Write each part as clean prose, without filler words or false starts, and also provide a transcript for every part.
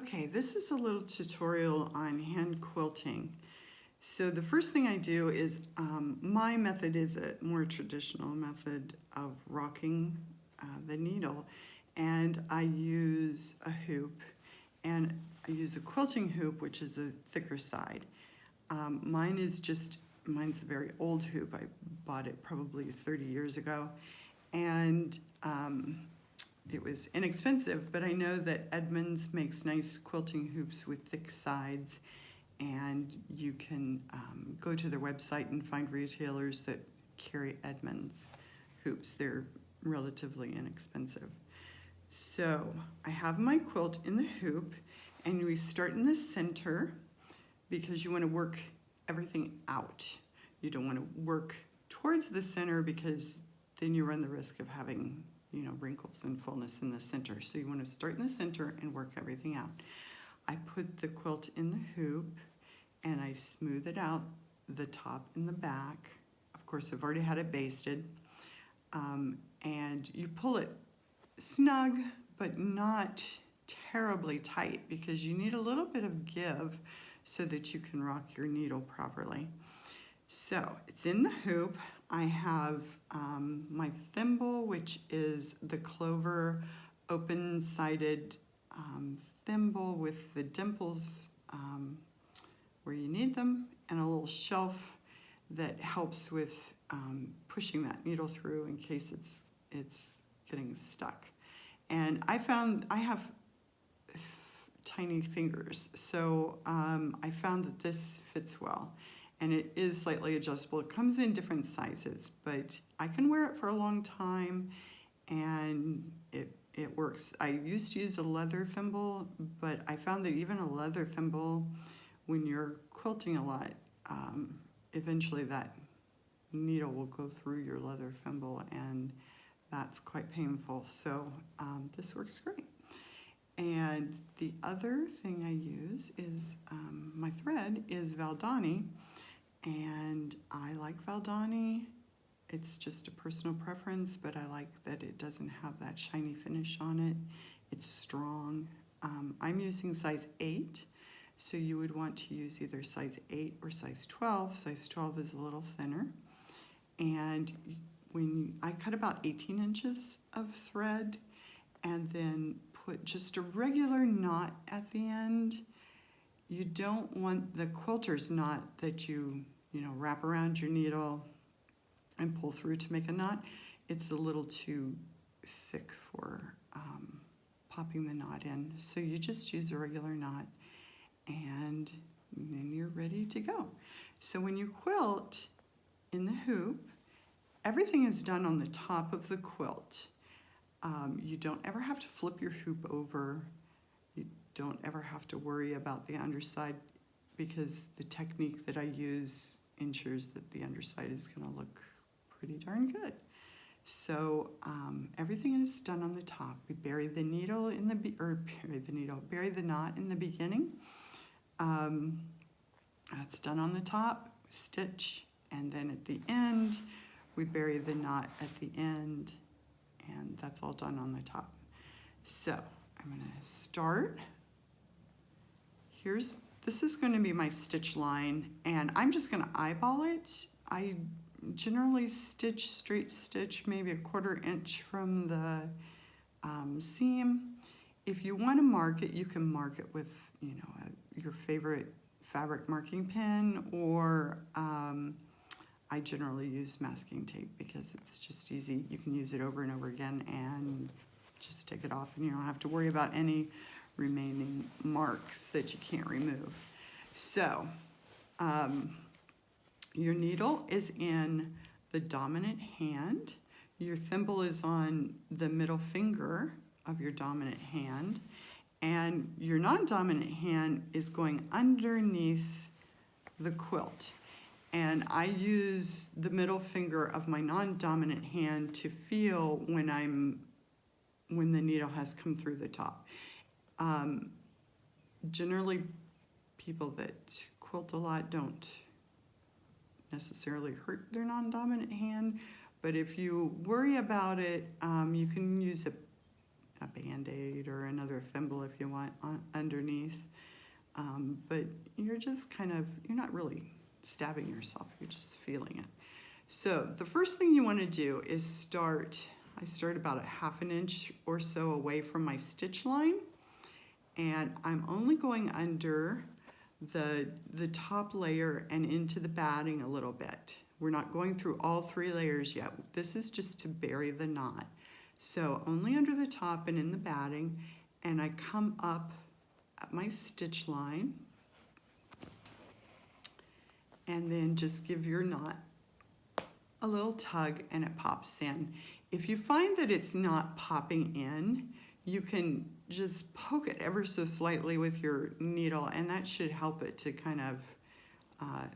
Okay, this is a little tutorial on hand quilting. So the first thing I do is, my method is a more traditional method of rocking the needle, and I use a hoop, and I use a quilting hoop, which is a thicker side. Mine's a very old hoop. I bought it probably 30 years ago, and it was inexpensive, but I know that Edmunds makes nice quilting hoops with thick sides, and you can go to their website and find retailers that carry Edmunds hoops. They're relatively inexpensive. So I have my quilt in the hoop, and we start in the center because you want to work everything out. You don't want to work towards the center because then you run the risk of having, wrinkles and fullness in the center. So you want to start in the center and work everything out. I put the quilt in the hoop and I smooth it out, the top and the back. Of course, I've already had it basted. And you pull it snug, but not terribly tight, because you need a little bit of give so that you can rock your needle properly. So it's in the hoop. I have my thimble, which is the clover open-sided thimble with the dimples where you need them, and a little shelf that helps with pushing that needle through in case it's getting stuck. And I found I have tiny fingers, so I found that this fits well. And it is slightly adjustable. It comes in different sizes, but I can wear it for a long time, and it works. I used to use a leather thimble, but I found that even a leather thimble, when you're quilting a lot, eventually that needle will go through your leather thimble, and that's quite painful. So this works great. And the other thing I use is my thread is Valdani. And I like Valdani. It's just a personal preference, but I like that it doesn't have that shiny finish on it. It's strong. I'm using size 8, so you would want to use either size 8 or size 12. Size 12 is a little thinner. And I cut about 18 inches of thread and then put just a regular knot at the end. You don't want the quilter's knot that you wrap around your needle and pull through to make a knot. It's a little too thick for popping the knot in. So you just use a regular knot, and then you're ready to go. So when you quilt in the hoop, everything is done on the top of the quilt. You don't ever have to flip your hoop over. You don't ever have to worry about the underside, because the technique that I use ensures that the underside is going to look pretty darn good. So everything is done on the top. We bury the needle in bury the knot in the beginning. That's done on the top, stitch, and then at the end, we bury the knot at the end, and that's all done on the top. So I'm going to start. This is going to be my stitch line, and I'm just going to eyeball it. I generally straight stitch maybe a 1/4 inch from the seam. If you want to mark it, you can mark it with your favorite fabric marking pen, or I generally use masking tape because it's just easy. You can use it over and over again and just take it off, and you don't have to worry about any remaining marks that you can't remove. So your needle is in the dominant hand. Your thimble is on the middle finger of your dominant hand, and your non-dominant hand is going underneath the quilt. And I use the middle finger of my non-dominant hand to feel when the needle has come through the top. Generally, people that quilt a lot don't necessarily hurt their non-dominant hand, but if you worry about it, you can use a Band-Aid or another thimble if you want underneath. But you're just you're not really stabbing yourself, you're just feeling it. So the first thing you want to do is I start about a 1/2 inch or so away from my stitch line, and I'm only going under the top layer and into the batting a little bit. We're not going through all 3 layers yet. This is just to bury the knot. So only under the top and in the batting, and I come up at my stitch line and then just give your knot a little tug and it pops in. If you find that it's not popping in, you can just poke it ever so slightly with your needle, and that should help it to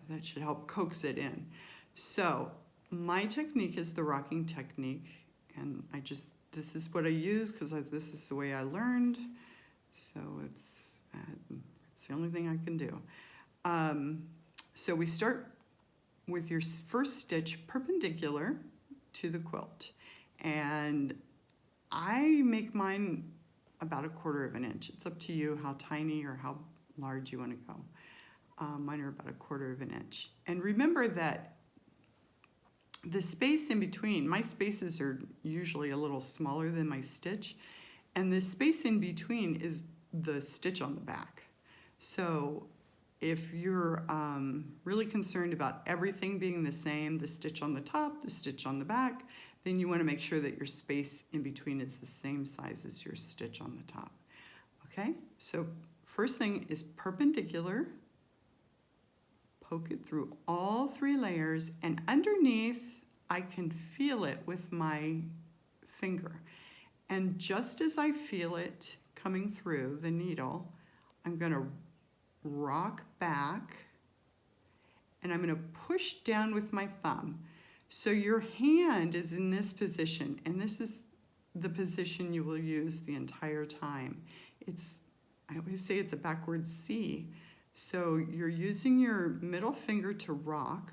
that should help coax it in. So my technique is the rocking technique, and this is what I use because this is the way I learned. So it's the only thing I can do. So we start with your first stitch perpendicular to the quilt, and I make mine about 1/4 inch. It's up to you how tiny or how large you want to go. Mine are about 1/4 inch. And remember that the space in between, my spaces are usually a little smaller than my stitch, and the space in between is the stitch on the back. So if you're really concerned about everything being the same, the stitch on the top, the stitch on the back, then you want to make sure that your space in between is the same size as your stitch on the top. Okay, so first thing is perpendicular. Poke it through all 3 layers, and underneath I can feel it with my finger. And just as I feel it coming through the needle, I'm going to rock back, and I'm going to push down with my thumb. So your hand is in this position, and this is the position you will use the entire time. I always say it's a backwards C. So you're using your middle finger to rock,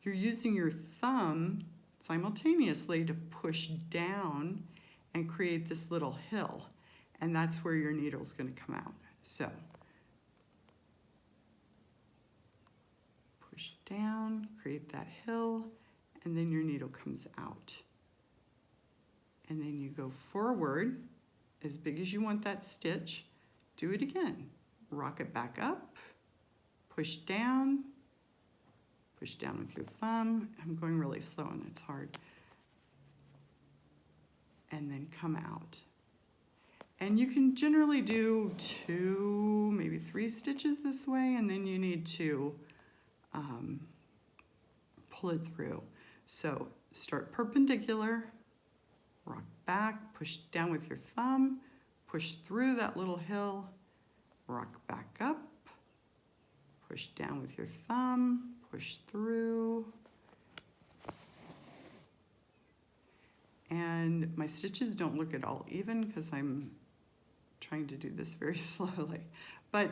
you're using your thumb simultaneously to push down and create this little hill, and that's where your needle's going to come out. So push down, create that hill, and then your needle comes out. And then you go forward as big as you want that stitch. Do it again. Rock it back up, push down with your thumb. I'm going really slow and it's hard. And then come out. And you can generally do 2, maybe 3 stitches this way, and then you need to pull it through. So start perpendicular, rock back, push down with your thumb, push through that little hill, rock back up, push down with your thumb, push through. And my stitches don't look at all even because I'm trying to do this very slowly. But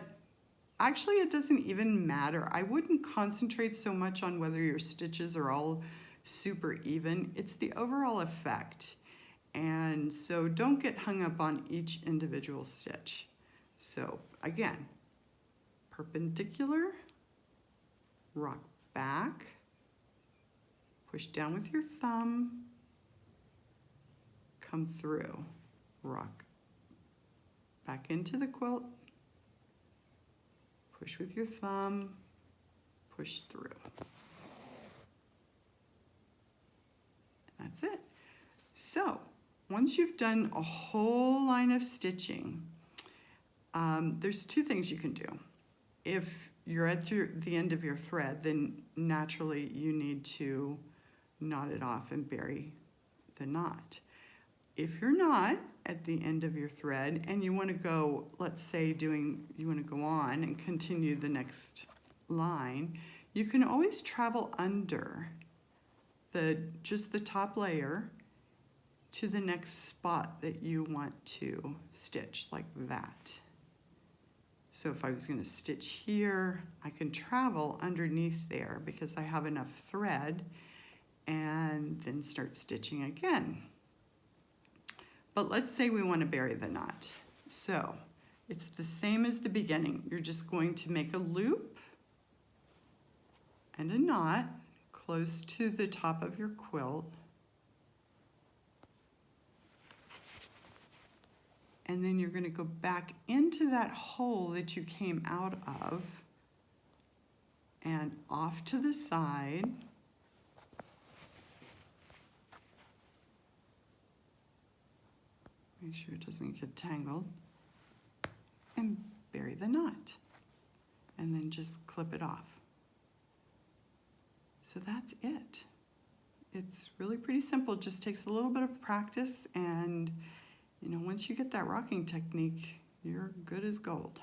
actually it doesn't even matter. I wouldn't concentrate so much on whether your stitches are all super even. It's the overall effect. And so don't get hung up on each individual stitch. So again, perpendicular, rock back, push down with your thumb, come through, rock back into the quilt, push with your thumb, push through. That's it. So once you've done a whole line of stitching, there's 2 things you can do. If you're at the end of your thread, then naturally you need to knot it off and bury the knot. If you're not at the end of your thread and you want to go, let's say you want to go on and continue the next line, you can always travel under just the top layer to the next spot that you want to stitch, like that. So if I was going to stitch here, I can travel underneath there because I have enough thread, and then start stitching again. But let's say we want to bury the knot. So it's the same as the beginning. You're just going to make a loop and a knot close to the top of your quilt. And then you're going to go back into that hole that you came out of and off to the side. Make sure it doesn't get tangled. And bury the knot. And then just clip it off. So that's it. It's really pretty simple. It just takes a little bit of practice, and you know, once you get that rocking technique, you're good as gold.